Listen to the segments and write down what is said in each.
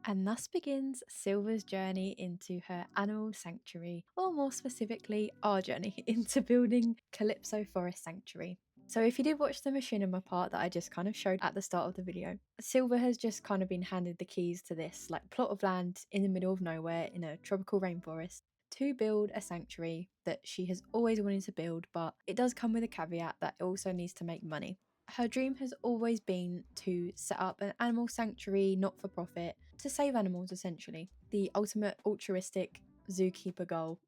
And thus begins Silver's journey into her animal sanctuary, or more specifically, our journey into building Calypso Forest Sanctuary. So if you did watch the machinima part that I just kind of showed at the start of the video, Silver has just kind of been handed the keys to this like plot of land in the middle of nowhere in a tropical rainforest to build a sanctuary that she has always wanted to build, but it does come with a caveat that it also needs to make money. Her dream has always been to set up an animal sanctuary, not for profit, to save animals essentially. The ultimate altruistic zookeeper goal.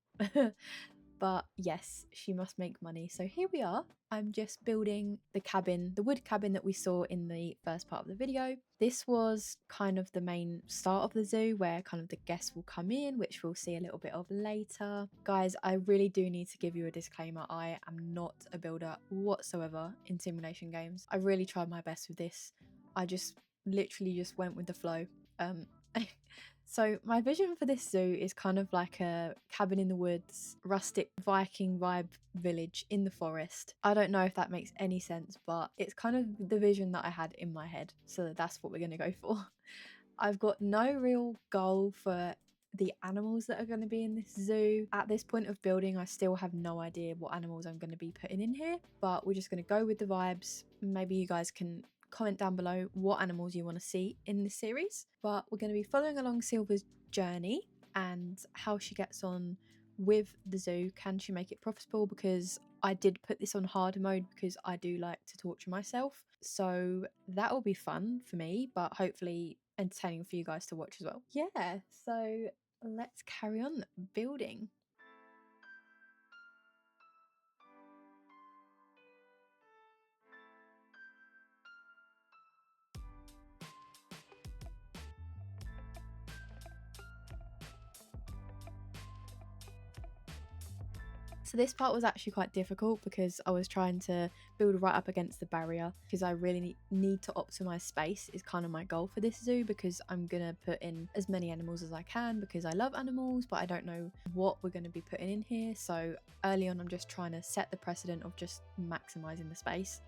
But yes, she must make money. So here we are. I'm just building the cabin, the wood cabin that we saw in the first part of the video. This was kind of the main start of the zoo where kind of the guests will come in, which we'll see a little bit of later. Guys, I really do need to give you a disclaimer. I am not a builder whatsoever in simulation games. I really tried my best with this. I just literally just went with the flow. So my vision for this zoo is kind of like a cabin in the woods, rustic Viking vibe village in the forest. I don't know if that makes any sense, but it's kind of the vision that I had in my head. So that's what we're going to go for. I've got no real goal for the animals that are going to be in this zoo. At this point of building, I still have no idea what animals I'm going to be putting in here, but we're just going to go with the vibes. Maybe you guys can comment down below what animals you want to see in this series. But we're going to be following along Silver's journey and how she gets on with the zoo. Can she make it profitable? Because I did put this on hard mode because I do like to torture myself. So that will be fun for me, but hopefully entertaining for you guys to watch as well. Yeah, so let's carry on building. So this part was actually quite difficult because I was trying to build right up against the barrier because I really need to optimize space is kind of my goal for this zoo, because I'm gonna put in as many animals as I can because I love animals, but I don't know what we're going to be putting in here. So early on I'm just trying to set the precedent of just maximizing the space.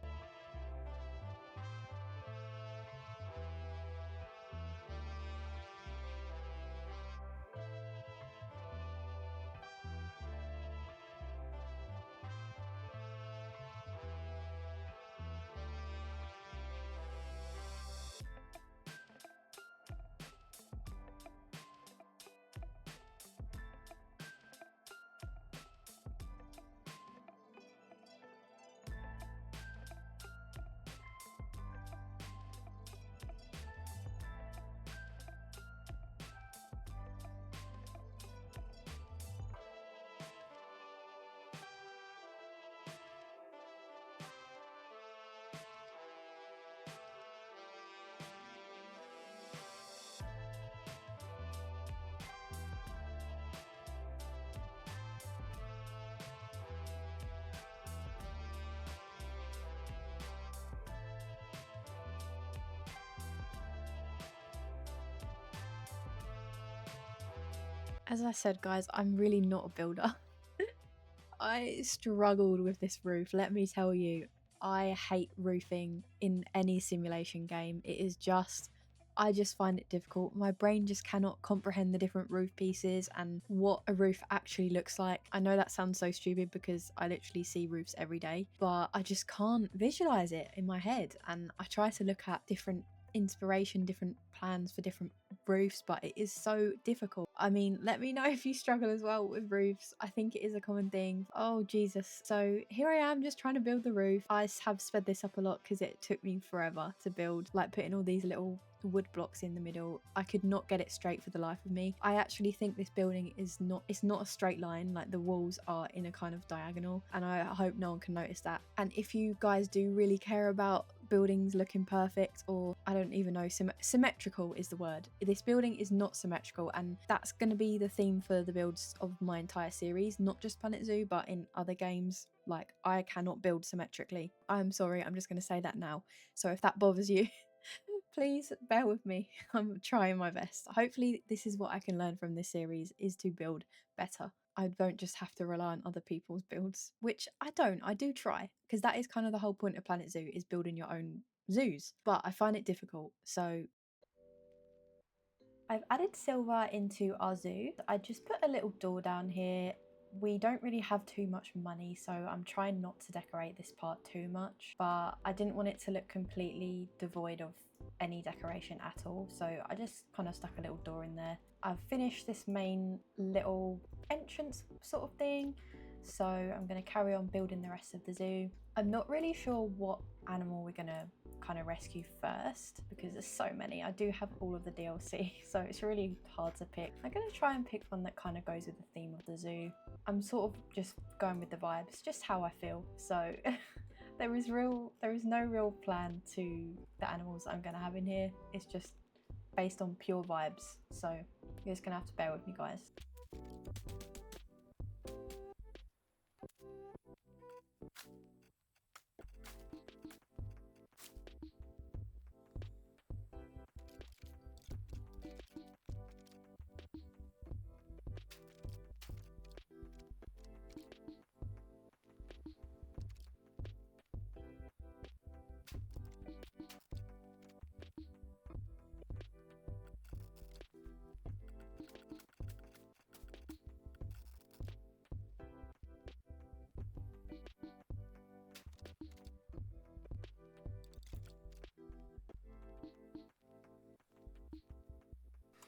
As I said, guys, I'm really not a builder. I struggled with this roof, let me tell you. I hate roofing in any simulation game. It is just, I just find it difficult. My brain just cannot comprehend the different roof pieces and what a roof actually looks like. I know that sounds so stupid because I literally see roofs every day, but I just can't visualize it in my head. And I try to look at different inspiration, different plans for different roofs, but it is so difficult. I mean, let me know if you struggle as well with roofs. I think it is a common thing. Oh Jesus. So here I am just trying to build the roof. I have sped this up a lot because it took me forever to build, like putting all these little wood blocks in the middle. I could not get it straight for the life of me. I actually think this building is not, it's not a straight line, like the walls are in a kind of diagonal, and I hope no one can notice that. And if you guys do really care about buildings looking perfect, or I don't even know, symmetrical is the word. This building is not symmetrical, and that's going to be the theme for the builds of my entire series, not just Planet Zoo but in other games. Like, I cannot build symmetrically. I'm sorry, I'm just going to say that now. So if that bothers you, please bear with me. I'm trying my best. Hopefully this is what I can learn from this series, is to build better. I don't just have to rely on other people's builds, which I don't. I do try, because that is kind of the whole point of Planet Zoo, is building your own zoos. But I find it difficult. So I've added silver into our zoo. I just put a little door down here. We don't really have too much money, so I'm trying not to decorate this part too much, but I didn't want it to look completely devoid of any decoration at all, so I just kind of stuck a little door in there. I've finished this main little entrance sort of thing, so I'm going to carry on building the rest of the zoo. I'm not really sure what animal we're going to kind of rescue first because there's so many. I do have all of the DLC, so it's really hard to pick. I'm going to try and pick one that kind of goes with the theme of the zoo. I'm sort of just going with the vibes, just how I feel. So there is no real plan to the animals that I'm going to have in here. It's just based on pure vibes. So you're just going to have to bear with me, guys.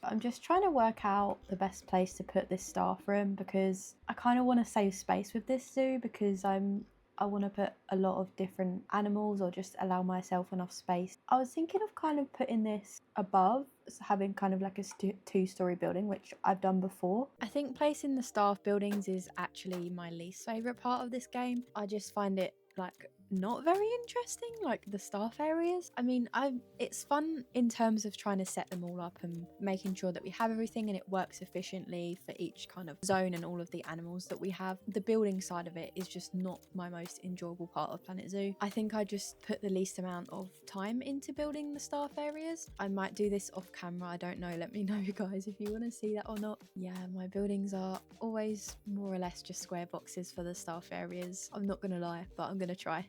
I'm just trying to work out the best place to put this staff room because I kind of want to save space with this zoo because I want to put a lot of different animals or just allow myself enough space. I was thinking of kind of putting this above, so having kind of like a two-story building, which I've done before. I think placing the staff buildings is actually my least favourite part of this game. I just find it like not very interesting, like the staff areas. I mean, it's fun in terms of trying to set them all up and making sure that we have everything and it works efficiently for each kind of zone and all of the animals that we have. The building side of it is just not my most enjoyable part of Planet Zoo. I think I just put the least amount of time into building the staff areas. I might do this off camera, I don't know. Let me know, guys, if you want to see that or not. Yeah, my buildings are always more or less just square boxes for the staff areas. I'm not gonna lie, but I'm gonna try.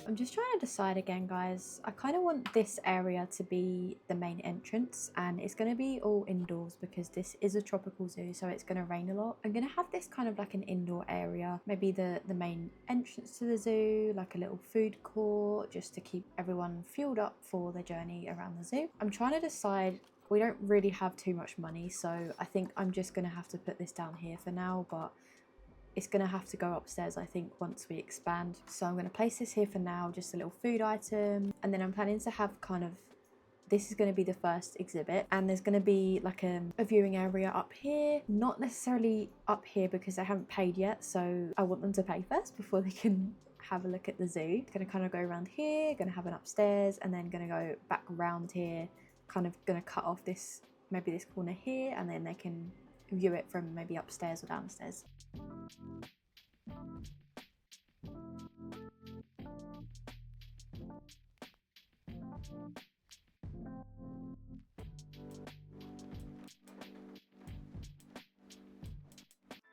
I'm just trying to decide again, guys. I kind of want this area to be the main entrance and it's going to be all indoors because this is a tropical zoo, so it's going to rain a lot. I'm going to have this kind of like an indoor area, maybe the main entrance to the zoo, like a little food court, just to keep everyone fueled up for the journey around the zoo. I'm trying to decide. We don't really have too much money, so I think I'm just going to have to put this down here for now, but it's going to have to go upstairs, I think, once we expand. So I'm going to place this here for now, just a little food item. And then I'm planning to have kind of, this is going to be the first exhibit. And there's going to be like a viewing area up here. Not necessarily up here because they haven't paid yet. So I want them to pay first before they can have a look at the zoo. Going to kind of go around here, going to have an upstairs, and then going to go back around here. Kind of going to cut off this, maybe this corner here, and then they can view it from maybe upstairs or downstairs.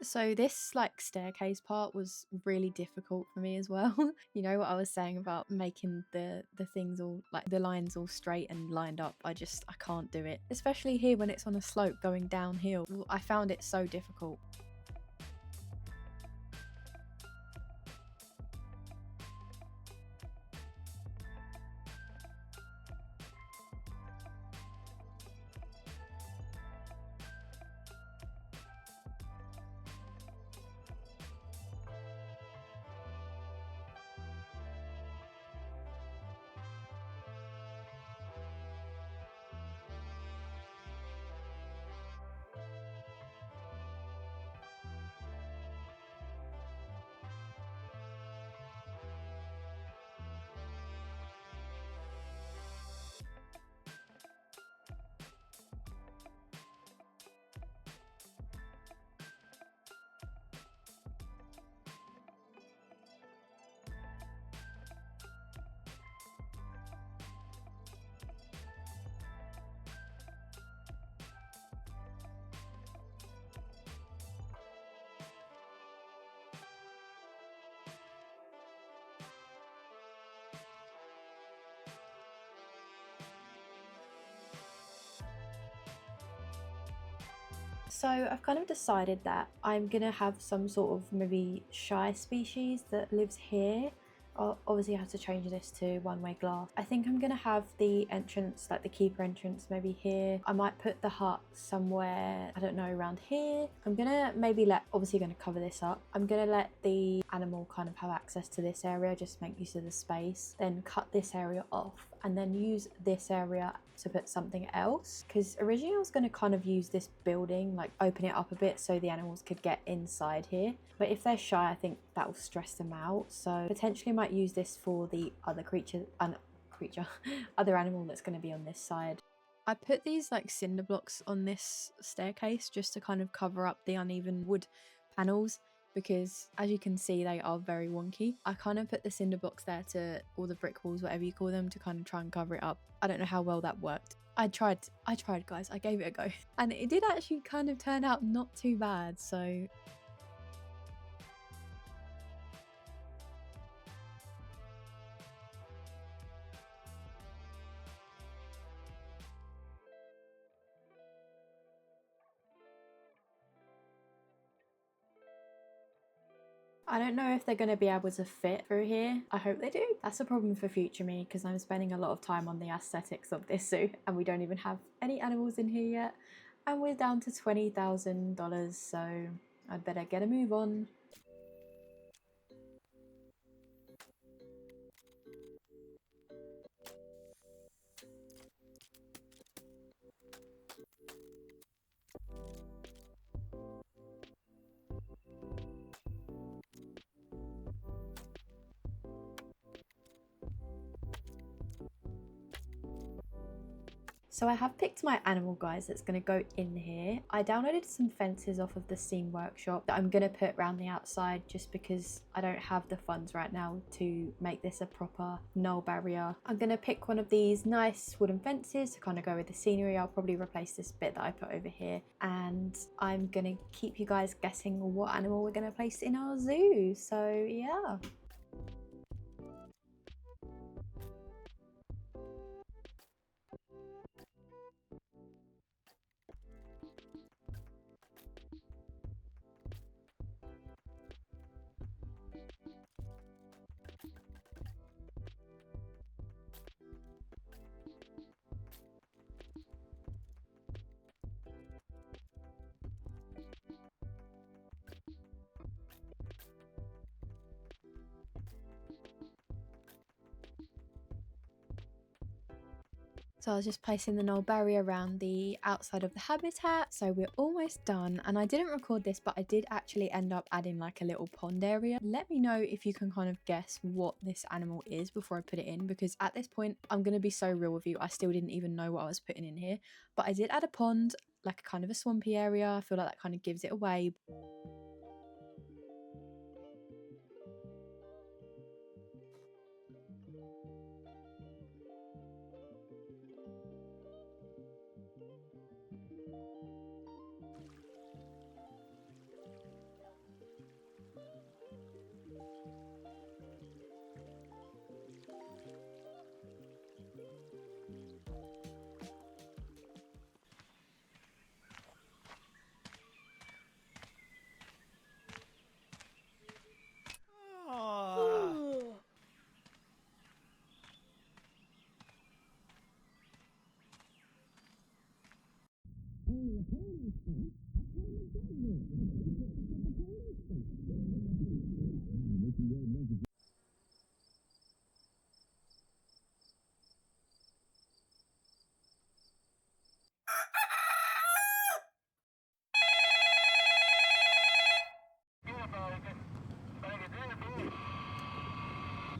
So this like staircase part was really difficult for me as well. You know what I was saying about making the things all like the lines all straight and lined up. I can't do it, especially here when it's on a slope going downhill. I found it so difficult. So I've kind of decided that I'm gonna have some sort of maybe shy species that lives here. I'll obviously have to change this to one-way glass. I think I'm gonna have the entrance, like the keeper entrance, maybe here. I might put the hut somewhere, I don't know, around here. I'm gonna maybe obviously gonna cover this up. I'm gonna let the animal kind of have access to this area, just make use of the space, then cut this area off and then use this area to put something else, because originally I was going to kind of use this building, like open it up a bit so the animals could get inside here, but if they're shy I think that will stress them out, so potentially might use this for the other other animal that's going to be on this side. I put these like cinder blocks on this staircase just to kind of cover up the uneven wood panels, because as you can see they are very wonky. I kind of put the cinder blocks there to, or the brick walls, whatever you call them, to kind of try and cover it up. I don't know how well that worked. I tried guys, I gave it a go. And it did actually kind of turn out not too bad, so I don't know if they're going to be able to fit through here. I hope they do. That's a problem for future me, because I'm spending a lot of time on the aesthetics of this zoo and we don't even have any animals in here yet. And we're down to $20,000, so I'd better get a move on. So I have picked my animal, guys, that's going to go in here. I downloaded some fences off of the Steam Workshop that I'm going to put around the outside, just because I don't have the funds right now to make this a proper null barrier. I'm going to pick one of these nice wooden fences to kind of go with the scenery. I'll probably replace this bit that I put over here, and I'm going to keep you guys guessing what animal we're going to place in our zoo. So yeah. So I was just placing the null barrier around the outside of the habitat, so we're almost done. And I didn't record this, but I did actually end up adding like a little pond area. Let me know if you can kind of guess what this animal is before I put it in, because at this point I'm going to be so real with you, I still didn't even know what I was putting in here. But I did add a pond, like a kind of a swampy area. I feel like that kind of gives it away.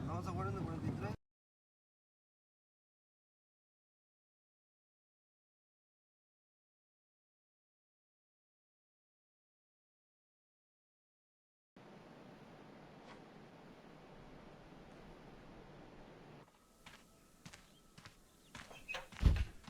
Vamos a jugar en el 43.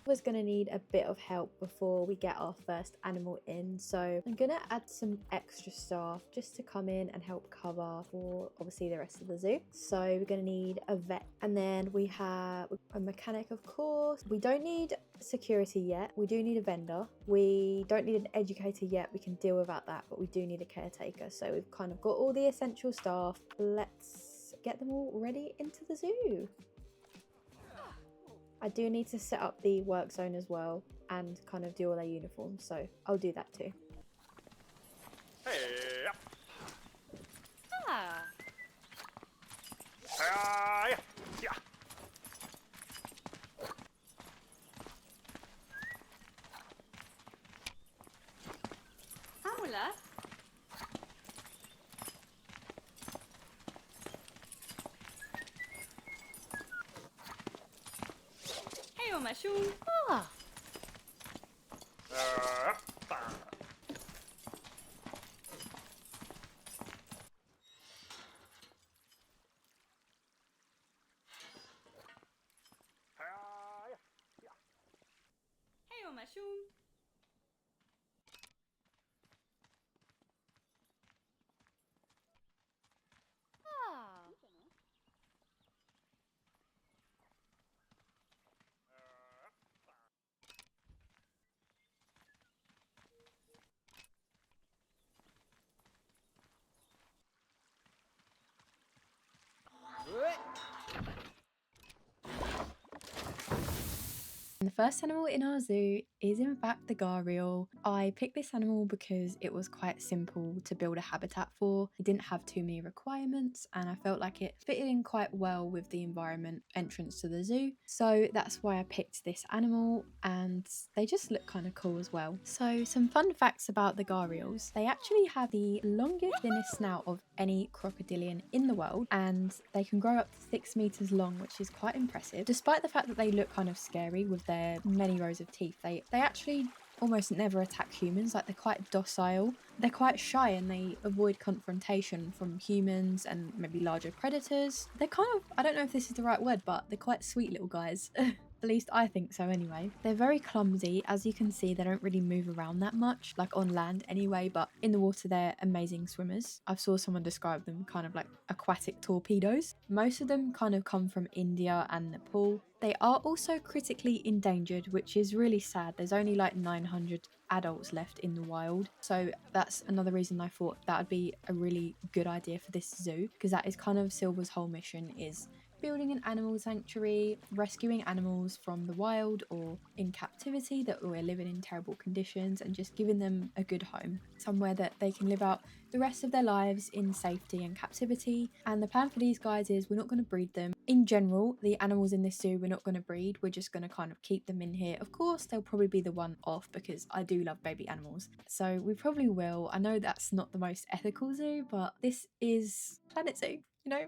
Was going to need a bit of help before we get our first animal in, so I'm going to add some extra staff just to come in and help cover for obviously the rest of the zoo. So we're going to need a vet, and then we have a mechanic, of course. We don't need security yet. We do need a vendor. We don't need an educator yet. We can deal without that, but we do need a caretaker. So we've kind of got all the essential staff. Let's get them all ready into the zoo. I do need to set up the work zone as well and kind of do all their uniforms, so I'll do that too. Hey. Ah. Yeah. Hamula. Hey, Omashun. Ah! Hey, Omashun. Ah. And the first animal in our zoo is in fact the gharial. I picked this animal because it was quite simple to build a habitat for. It didn't have too many requirements and I felt like it fitted in quite well with the environment entrance to the zoo. So that's why I picked this animal, and they just look kind of cool as well. So some fun facts about the gharials. They actually have the longest, thinnest snout of any crocodilian in the world, and they can grow up to 6 meters long, which is quite impressive. Despite the fact that they look kind of scary with their many rows of teeth, they actually almost never attack humans. Like, they're quite docile, they're quite shy, and they avoid confrontation from humans and maybe larger predators. They're kind of, I don't know if this is the right word, but they're quite sweet little guys. At least I think so anyway. They're very clumsy. As you can see, they don't really move around that much, like on land anyway, but in the water they're amazing swimmers. I've saw someone describe them kind of like aquatic torpedoes. Most of them kind of come from India and Nepal. They are also critically endangered, which is really sad. There's only like 900 adults left in the wild. So that's another reason I thought that would be a really good idea for this zoo, because that is kind of Silver's whole mission, is building an animal sanctuary, rescuing animals from the wild or in captivity that were living in terrible conditions, and just giving them a good home, somewhere that they can live out the rest of their lives in safety and captivity. And the plan for these guys is we're not going to breed them. In general, the animals in this zoo we're not going to breed, we're just going to kind of keep them in here. Of course, they'll probably be the one off because I do love baby animals, so we probably will. I know that's not the most ethical zoo, but this is Planet Zoo, you know?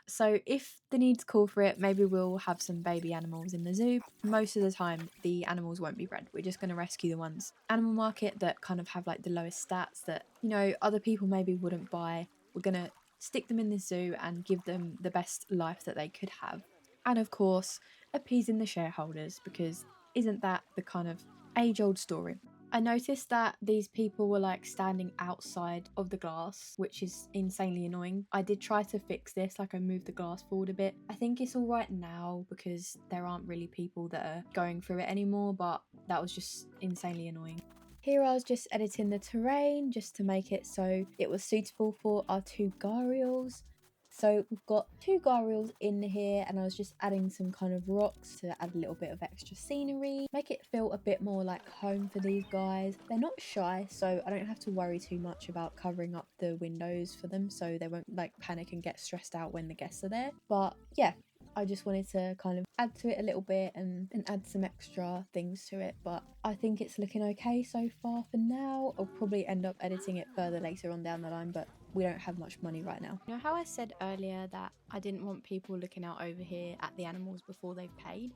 So if the needs call for it, maybe we'll have some baby animals in the zoo. Most of the time, the animals won't be bred. We're just going to rescue the ones animal market that kind of have like the lowest stats that, you know, other people maybe wouldn't buy. We're going to stick them in the zoo and give them the best life that they could have. And of course, appeasing the shareholders, because isn't that the kind of age-old story? I noticed that these people were like standing outside of the glass, which is insanely annoying. I did try to fix this, like I moved the glass forward a bit. I think it's all right now because there aren't really people that are going through it anymore, but that was just insanely annoying. Here I was just editing the terrain just to make it so it was suitable for our two gharials. So we've got two gharials in here, and I was just adding some kind of rocks to add a little bit of extra scenery, make it feel a bit more like home for these guys. They're not shy, so I don't have to worry too much about covering up the windows for them so they won't like panic and get stressed out when the guests are there. But yeah, I just wanted to kind of add to it a little bit and add some extra things to it, but I think it's looking okay so far for now. I'll probably end up editing it further later on down the line, but we don't have much money right now. You know how I said earlier that I didn't want people looking out over here at the animals before they've paid?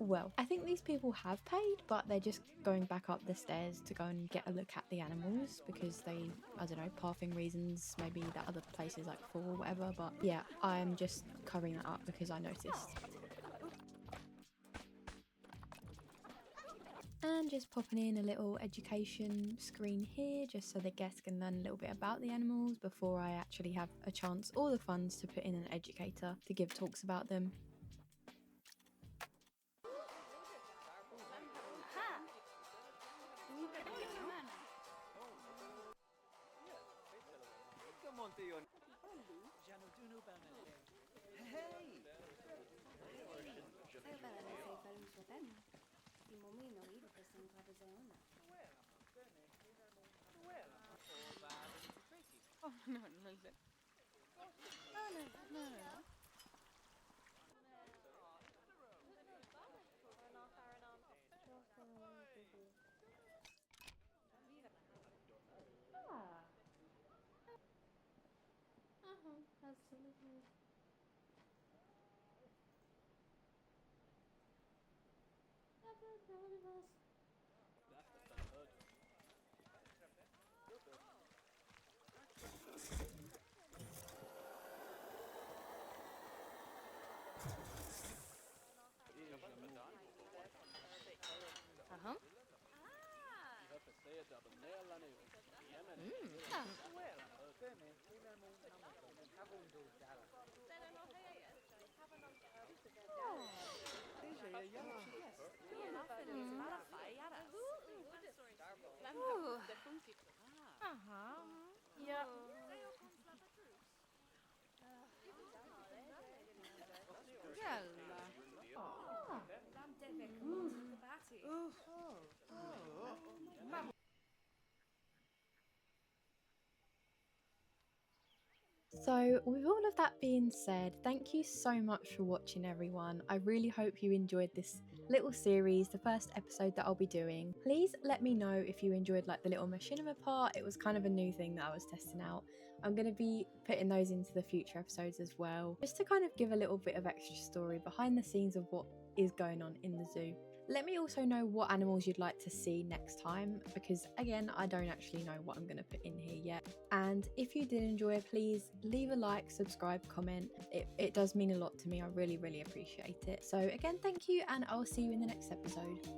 Well, I think these people have paid, but they're just going back up the stairs to go and get a look at the animals because they, I don't know, pathing reasons, maybe that other place is like full or whatever, but yeah, I'm just covering that up because I noticed. And just popping in a little education screen here just so the guests can learn a little bit about the animals before I actually have a chance or the funds to put in an educator to give talks about them. Absolutely. Ja. So, with all of that being said, thank you so much for watching, everyone. I really hope you enjoyed this little series, the first episode that I'll be doing. Please let me know if you enjoyed like the little machinima part. It was kind of a new thing that I was testing out. I'm going to be putting those into the future episodes as well, just to kind of give a little bit of extra story behind the scenes of what is going on in the zoo. Let me also know what animals you'd like to see next time, because again, I don't actually know what I'm going to put in here yet. And if you did enjoy, please leave a like, subscribe, comment. It does mean a lot to me. I really, really appreciate it. So again, thank you, and I'll see you in the next episode.